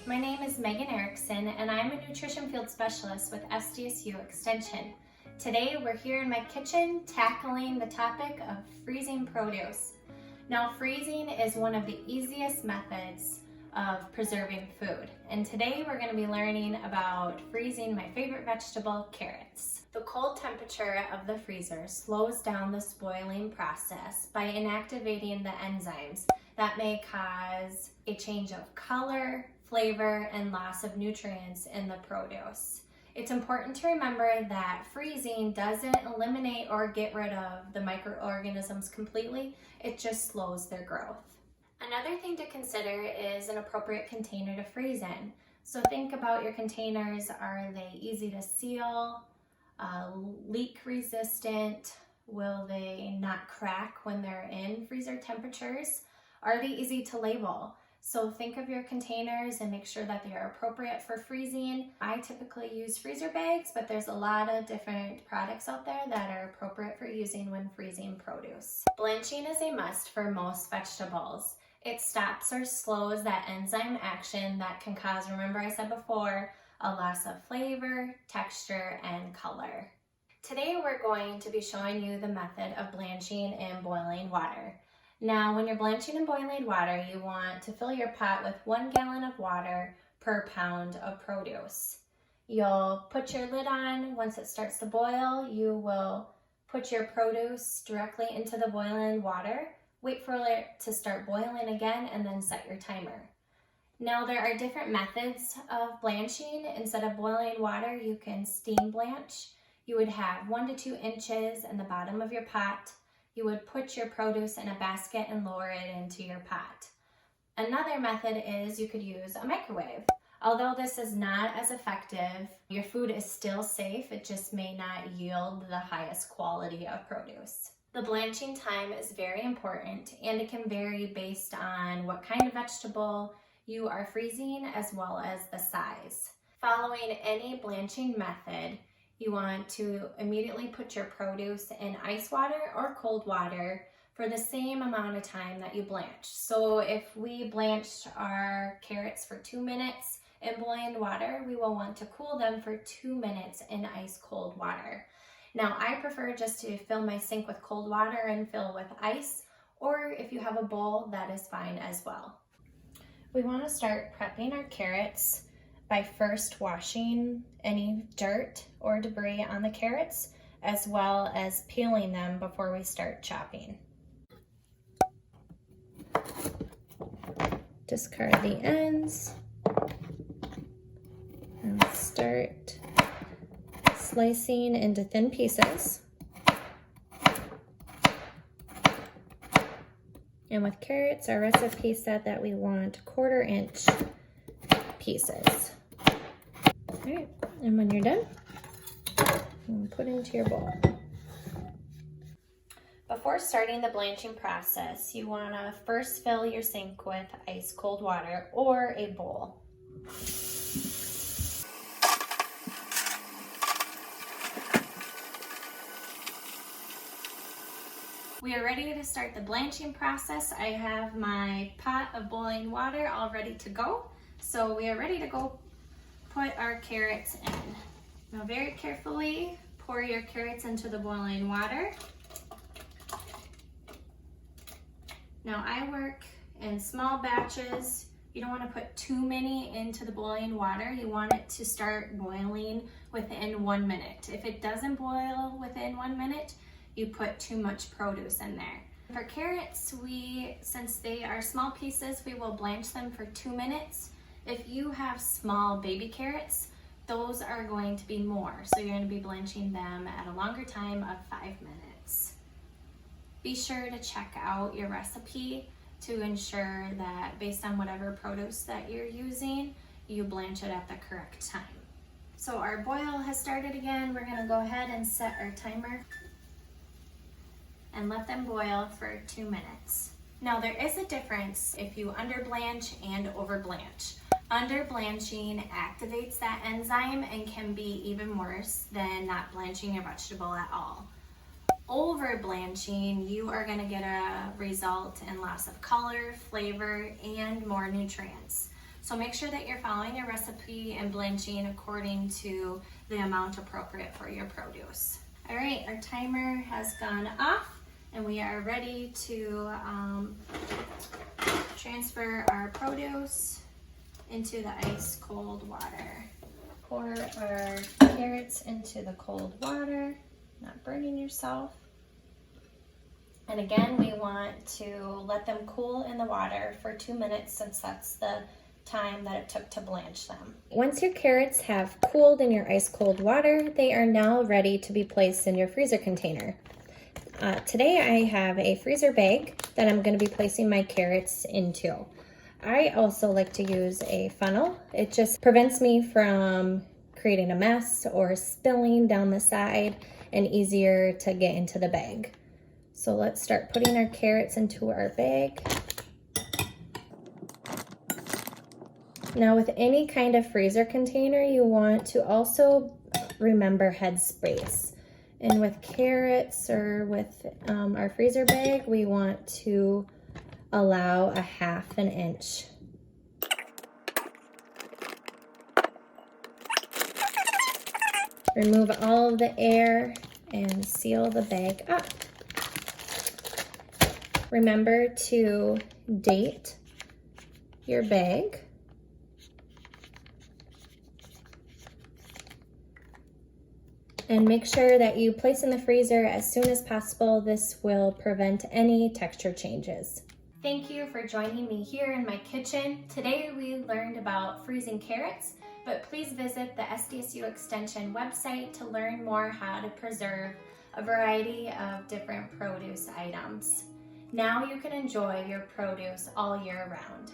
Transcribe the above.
my name is Megan Erickson and I'm a nutrition field specialist with SDSU Extension. Today we're here in my kitchen tackling the topic of freezing produce. Now, freezing is one of the easiest methods of preserving food, and today we're going to be learning about freezing my favorite vegetable, carrots. The cold temperature of the freezer slows down the spoiling process by inactivating the enzymes that may cause a change of color, flavor, and loss of nutrients in the produce. It's important to remember that freezing doesn't eliminate or get rid of the microorganisms completely, it just slows their growth. Another thing to consider is an appropriate container to freeze in. So think about your containers. Are they easy to seal, leak resistant? Will they not crack when they're in freezer temperatures? Are they easy to label? So think of your containers and make sure that they are appropriate for freezing. I typically use freezer bags, but there's a lot of different products out there that are appropriate for using when freezing produce. Blanching is a must for most vegetables. It stops or slows that enzyme action that can cause, remember I said before, a loss of flavor, texture, and color. Today we're going to be showing you the method of blanching in boiling water. Now, when you're blanching in boiling water, you want to fill your pot with 1 gallon of water per pound of produce. You'll put your lid on. Once it starts to boil, you will put your produce directly into the boiling water, wait for it to start boiling again, and then set your timer. Now, there are different methods of blanching. Instead of boiling water, you can steam blanch. You would have 1 to 2 inches in the bottom of your pot. You would put your produce in a basket and lower it into your pot. Another method is you could use a microwave. Although this is not as effective, your food is still safe, it just may not yield the highest quality of produce. The blanching time is very important, and it can vary based on what kind of vegetable you are freezing as well as the size. Following any blanching method, you want to immediately put your produce in ice water or cold water for the same amount of time that you blanch. So if we blanched our carrots for 2 minutes in boiling water, we will want to cool them for 2 minutes in ice cold water. Now, I prefer just to fill my sink with cold water and fill with ice, or if you have a bowl, that is fine as well. We want to start prepping our carrots by first washing any dirt or debris on the carrots, as well as peeling them before we start chopping. Discard the ends and start slicing into thin pieces. And with carrots, our recipe said that we want 1/4 inch pieces. All right, and when you're done, you put it into your bowl. Before starting the blanching process, you want to first fill your sink with ice cold water or a bowl. We are ready to start the blanching process. I have my pot of boiling water all ready to go. So we are ready to go put our carrots in. Now, very carefully pour your carrots into the boiling water. Now, I work in small batches. You don't want to put too many into the boiling water. You want it to start boiling within 1 minute. If it doesn't boil within 1 minute, you put too much produce in there. For carrots, since they are small pieces, we will blanch them for 2 minutes. If you have small baby carrots, those are going to be more. So you're going to be blanching them at a longer time of 5 minutes. Be sure to check out your recipe to ensure that based on whatever produce that you're using, you blanch it at the correct time. So our boil has started again. We're going to go ahead and set our timer and let them boil for 2 minutes. Now, there is a difference if you under blanch and over blanch. Under blanching activates that enzyme and can be even worse than not blanching your vegetable at all. Over blanching, you are going to get a result in loss of color, flavor, and more nutrients. So make sure that you're following your recipe and blanching according to the amount appropriate for your produce. All right, our timer has gone off and we are ready to transfer our produce into the ice cold water. Pour our carrots into the cold water, not burning yourself. And again, we want to let them cool in the water for 2 minutes since that's the time that it took to blanch them. Once your carrots have cooled in your ice cold water, they are now ready to be placed in your freezer container. Today I have a freezer bag that I'm going to be placing my carrots into. I also like to use a funnel. It just prevents me from creating a mess or spilling down the side and easier to get into the bag. So let's start putting our carrots into our bag. Now with any kind of freezer container, you want to also remember head space. And with carrots or with our freezer bag, we want to allow a 1/2 inch. Remove all of the air and seal the bag up. Remember to date your bag. And make sure that you place in the freezer as soon as possible. This will prevent any texture changes. Thank you for joining me here in my kitchen. Today we learned about freezing carrots, but please visit the SDSU Extension website to learn more how to preserve a variety of different produce items. Now you can enjoy your produce all year round.